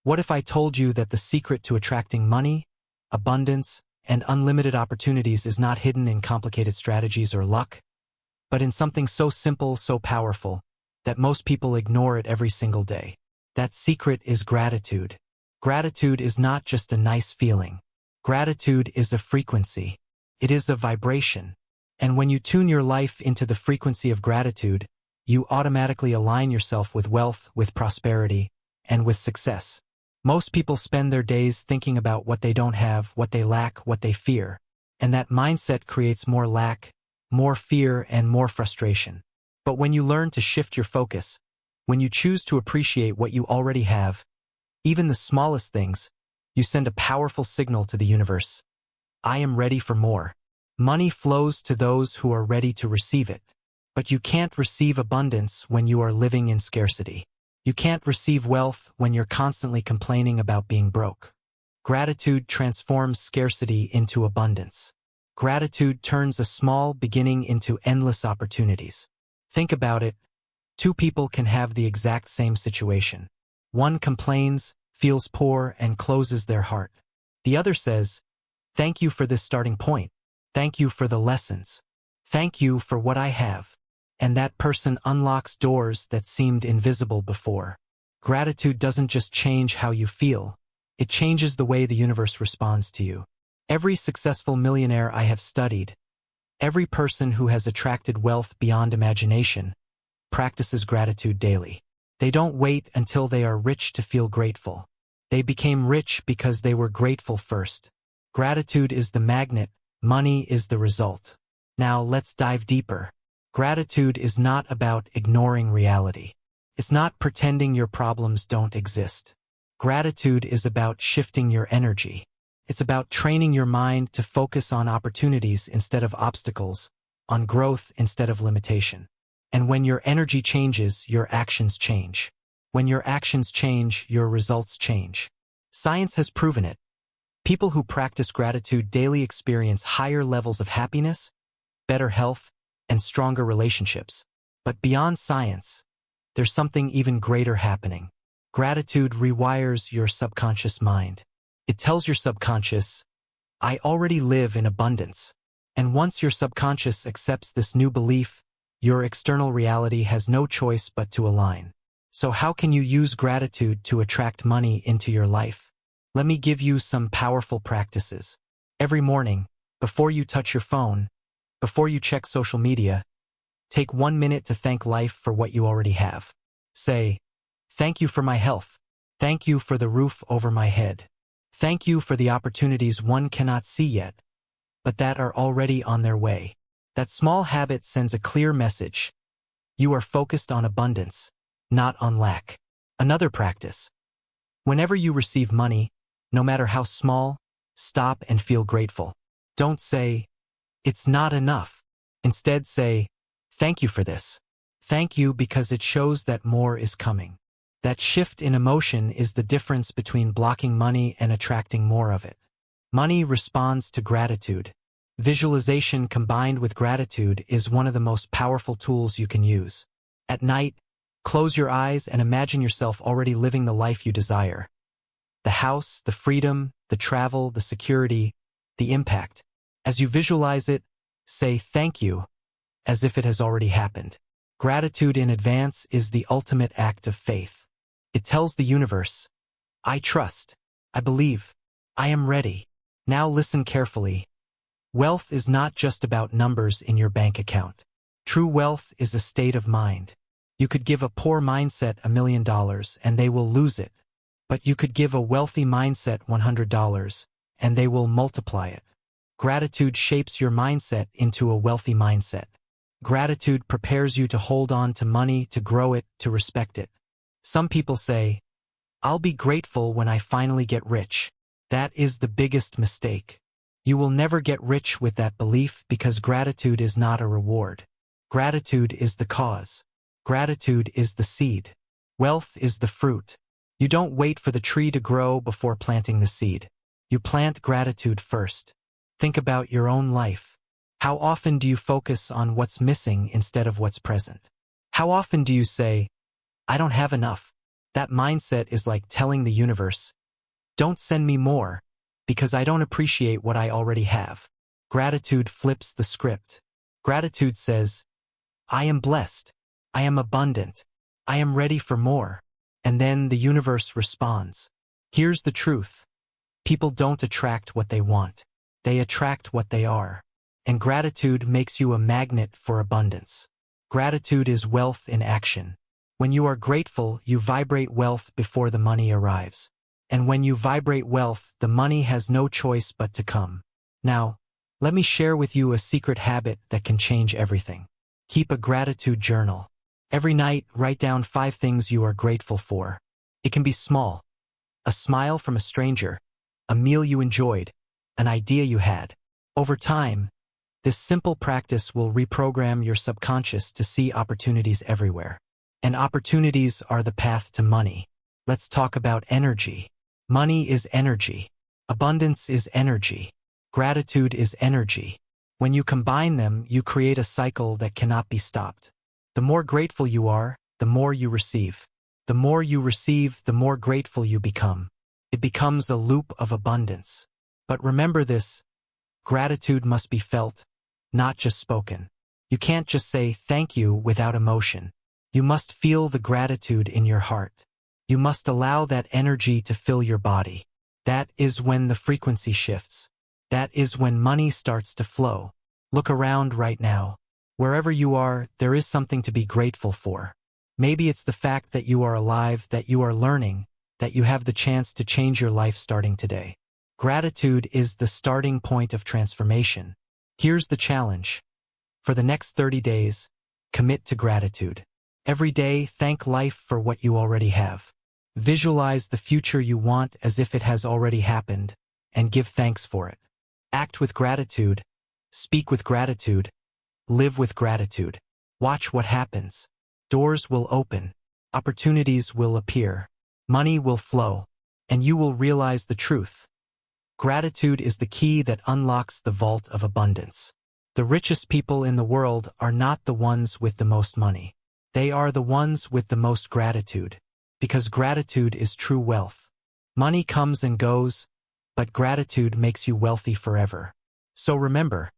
What if I told you that the secret to attracting money, abundance, and unlimited opportunities is not hidden in complicated strategies or luck, but in something so simple, so powerful, that most people ignore it every single day? That secret is gratitude. Gratitude is not just a nice feeling. Gratitude is a frequency. It is a vibration. And when you tune your life into the frequency of gratitude, you automatically align yourself with wealth, with prosperity, and with success. Most people spend their days thinking about what they don't have, what they lack, what they fear. And that mindset creates more lack, more fear, and more frustration. But when you learn to shift your focus, when you choose to appreciate what you already have, even the smallest things, you send a powerful signal to the universe. I am ready for more. Money flows to those who are ready to receive it. But you can't receive abundance when you are living in scarcity. You can't receive wealth when you're constantly complaining about being broke. Gratitude transforms scarcity into abundance. Gratitude turns a small beginning into endless opportunities. Think about it. Two people can have the exact same situation. One complains, feels poor, and closes their heart. The other says, "Thank you for this starting point. Thank you for the lessons. Thank you for what I have." And that person unlocks doors that seemed invisible before. Gratitude doesn't just change how you feel. It changes the way the universe responds to you. Every successful millionaire I have studied, every person who has attracted wealth beyond imagination, practices gratitude daily. They don't wait until they are rich to feel grateful. They became rich because they were grateful first. Gratitude is the magnet, money is the result. Now let's dive deeper. Gratitude is not about ignoring reality. It's not pretending your problems don't exist. Gratitude is about shifting your energy. It's about training your mind to focus on opportunities instead of obstacles, on growth instead of limitation. And when your energy changes, your actions change. When your actions change, your results change. Science has proven it. People who practice gratitude daily experience higher levels of happiness, better health, and stronger relationships. But beyond science, there's something even greater happening. Gratitude rewires your subconscious mind. It tells your subconscious, "I already live in abundance." And once your subconscious accepts this new belief, your external reality has no choice but to align. So how can you use gratitude to attract money into your life? Let me give you some powerful practices. Every morning, before you touch your phone, before you check social media, take 1 minute to thank life for what you already have. Say, "Thank you for my health. Thank you for the roof over my head. Thank you for the opportunities one cannot see yet, but that are already on their way." That small habit sends a clear message. You are focused on abundance, not on lack. Another practice. Whenever you receive money, no matter how small, stop and feel grateful. Don't say, "It's not enough." Instead say, "Thank you for this." Thank you because it shows that more is coming. That shift in emotion is the difference between blocking money and attracting more of it. Money responds to gratitude. Visualization combined with gratitude is one of the most powerful tools you can use. At night, close your eyes and imagine yourself already living the life you desire. The house, the freedom, the travel, the security, the impact. As you visualize it, say "thank you" as if it has already happened. Gratitude in advance is the ultimate act of faith. It tells the universe, "I trust, I believe, I am ready." Now listen carefully. Wealth is not just about numbers in your bank account. True wealth is a state of mind. You could give a poor mindset $1 million and they will lose it. But you could give a wealthy mindset $100 and they will multiply it. Gratitude shapes your mindset into a wealthy mindset. Gratitude prepares you to hold on to money, to grow it, to respect it. Some people say, "I'll be grateful when I finally get rich." That is the biggest mistake. You will never get rich with that belief because gratitude is not a reward. Gratitude is the cause. Gratitude is the seed. Wealth is the fruit. You don't wait for the tree to grow before planting the seed. You plant gratitude first. Think about your own life. How often do you focus on what's missing instead of what's present? How often do you say, "I don't have enough"? That mindset is like telling the universe, don't send me more, because I don't appreciate what I already have. Gratitude flips the script. Gratitude says, I am blessed. I am abundant. I am ready for more. And then the universe responds. Here's the truth. People don't attract what they want. They attract what they are. And gratitude makes you a magnet for abundance. Gratitude is wealth in action. When you are grateful, you vibrate wealth before the money arrives. And when you vibrate wealth, the money has no choice but to come. Now, let me share with you a secret habit that can change everything. Keep a gratitude journal. Every night, write down 5 things you are grateful for. It can be small. A smile from a stranger, a meal you enjoyed, an idea you had. Over time, this simple practice will reprogram your subconscious to see opportunities everywhere. And opportunities are the path to money. Let's talk about energy. Money is energy. Abundance is energy. Gratitude is energy. When you combine them, you create a cycle that cannot be stopped. The more grateful you are, the more you receive. The more you receive, the more grateful you become. It becomes a loop of abundance. But remember this, gratitude must be felt, not just spoken. You can't just say thank you without emotion. You must feel the gratitude in your heart. You must allow that energy to fill your body. That is when the frequency shifts. That is when money starts to flow. Look around right now. Wherever you are, there is something to be grateful for. Maybe it's the fact that you are alive, that you are learning, that you have the chance to change your life starting today. Gratitude is the starting point of transformation. Here's the challenge. For the next 30 days, commit to gratitude. Every day, thank life for what you already have. Visualize the future you want as if it has already happened, and give thanks for it. Act with gratitude, speak with gratitude, live with gratitude. Watch what happens. Doors will open, opportunities will appear, money will flow, and you will realize the truth. Gratitude is the key that unlocks the vault of abundance. The richest people in the world are not the ones with the most money. They are the ones with the most gratitude, because gratitude is true wealth. Money comes and goes, but gratitude makes you wealthy forever. So remember,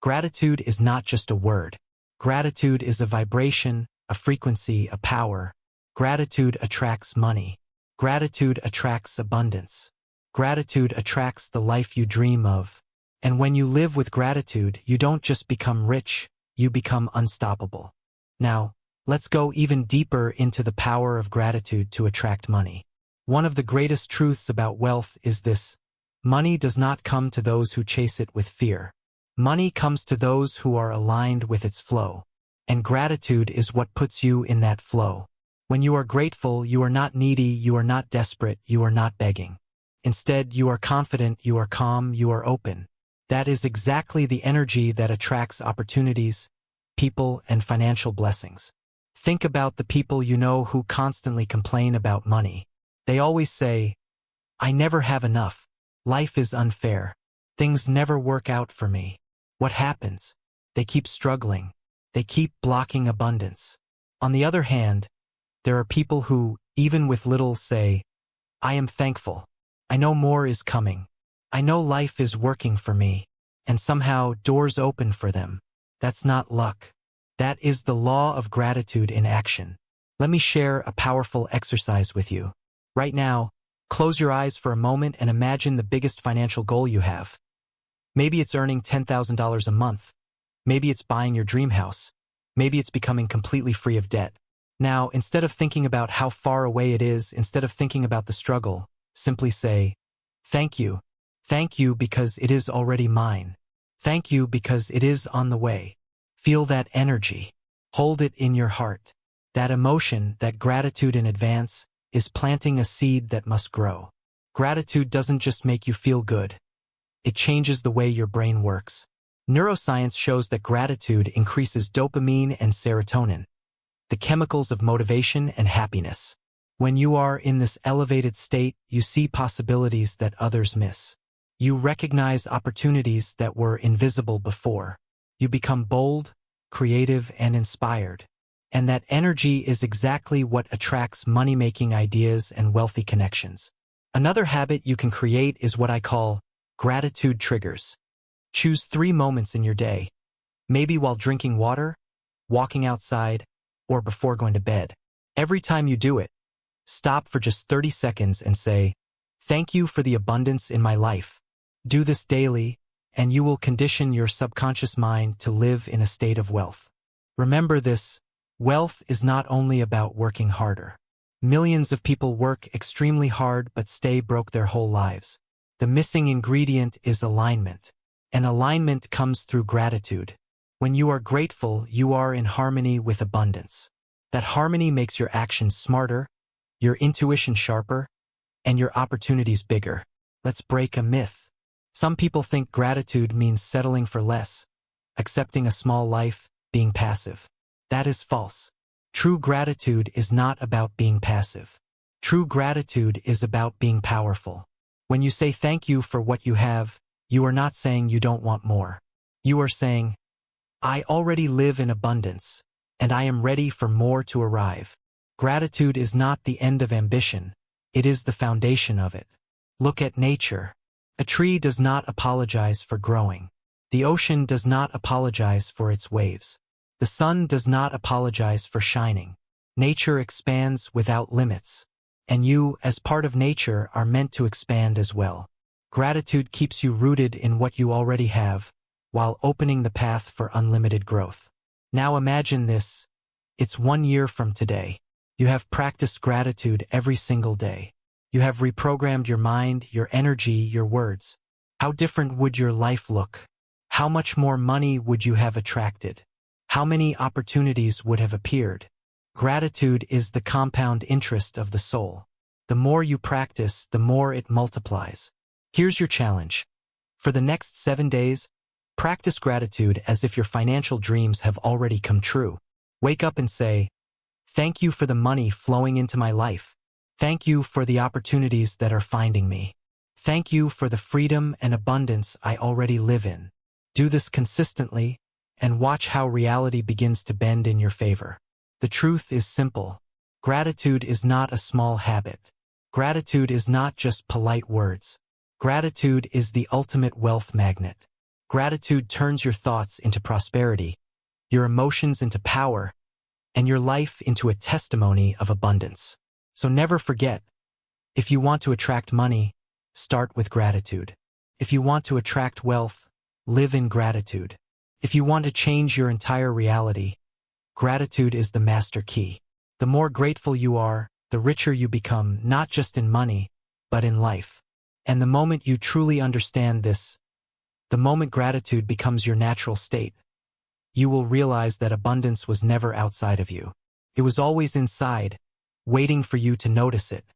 gratitude is not just a word. Gratitude is a vibration, a frequency, a power. Gratitude attracts money. Gratitude attracts abundance. Gratitude attracts the life you dream of. And when you live with gratitude, you don't just become rich, you become unstoppable. Now, let's go even deeper into the power of gratitude to attract money. One of the greatest truths about wealth is this: money does not come to those who chase it with fear. Money comes to those who are aligned with its flow. And gratitude is what puts you in that flow. When you are grateful, you are not needy, you are not desperate, you are not begging. Instead, you are confident, you are calm, you are open. That is exactly the energy that attracts opportunities, people, and financial blessings. Think about the people you know who constantly complain about money. They always say, I never have enough. Life is unfair. Things never work out for me. What happens? They keep struggling. They keep blocking abundance. On the other hand, there are people who, even with little, say, I am thankful. I know more is coming. I know life is working for me. And somehow doors open for them. That's not luck. That is the law of gratitude in action. Let me share a powerful exercise with you. Right now, close your eyes for a moment and imagine the biggest financial goal you have. Maybe it's earning $10,000 a month. Maybe it's buying your dream house. Maybe it's becoming completely free of debt. Now, instead of thinking about how far away it is, instead of thinking about the struggle, simply say, thank you. Thank you because it is already mine. Thank you because it is on the way. Feel that energy. Hold it in your heart. That emotion, that gratitude in advance, is planting a seed that must grow. Gratitude doesn't just make you feel good. It changes the way your brain works. Neuroscience shows that gratitude increases dopamine and serotonin, the chemicals of motivation and happiness. When you are in this elevated state, you see possibilities that others miss. You recognize opportunities that were invisible before. You become bold, creative, and inspired. And that energy is exactly what attracts money-making ideas and wealthy connections. Another habit you can create is what I call gratitude triggers. Choose 3 moments in your day, maybe while drinking water, walking outside, or before going to bed. Every time you do it, stop for just 30 seconds and say, "Thank you for the abundance in my life." Do this daily, and you will condition your subconscious mind to live in a state of wealth. Remember this, wealth is not only about working harder. Millions of people work extremely hard but stay broke their whole lives. The missing ingredient is alignment. And alignment comes through gratitude. When you are grateful, you are in harmony with abundance. That harmony makes your actions smarter, your intuition sharper, and your opportunities bigger. Let's break a myth. Some people think gratitude means settling for less, accepting a small life, being passive. That is false. True gratitude is not about being passive. True gratitude is about being powerful. When you say thank you for what you have, you are not saying you don't want more. You are saying, "I already live in abundance, and I am ready for more to arrive." Gratitude is not the end of ambition, it is the foundation of it. Look at nature. A tree does not apologize for growing. The ocean does not apologize for its waves. The sun does not apologize for shining. Nature expands without limits. And you, as part of nature, are meant to expand as well. Gratitude keeps you rooted in what you already have, while opening the path for unlimited growth. Now imagine this. It's 1 year from today. You have practiced gratitude every single day. You have reprogrammed your mind, your energy, your words. How different would your life look? How much more money would you have attracted? How many opportunities would have appeared? Gratitude is the compound interest of the soul. The more you practice, the more it multiplies. Here's your challenge. For the next 7 days, practice gratitude as if your financial dreams have already come true. Wake up and say, "Thank you for the money flowing into my life. Thank you for the opportunities that are finding me. Thank you for the freedom and abundance I already live in." Do this consistently, and watch how reality begins to bend in your favor. The truth is simple. Gratitude is not a small habit. Gratitude is not just polite words. Gratitude is the ultimate wealth magnet. Gratitude turns your thoughts into prosperity, your emotions into power, and your life into a testimony of abundance. So never forget, if you want to attract money, start with gratitude. If you want to attract wealth, live in gratitude. If you want to change your entire reality, gratitude is the master key. The more grateful you are, the richer you become, not just in money, but in life. And the moment you truly understand this, the moment gratitude becomes your natural state, you will realize that abundance was never outside of you. It was always inside, waiting for you to notice it.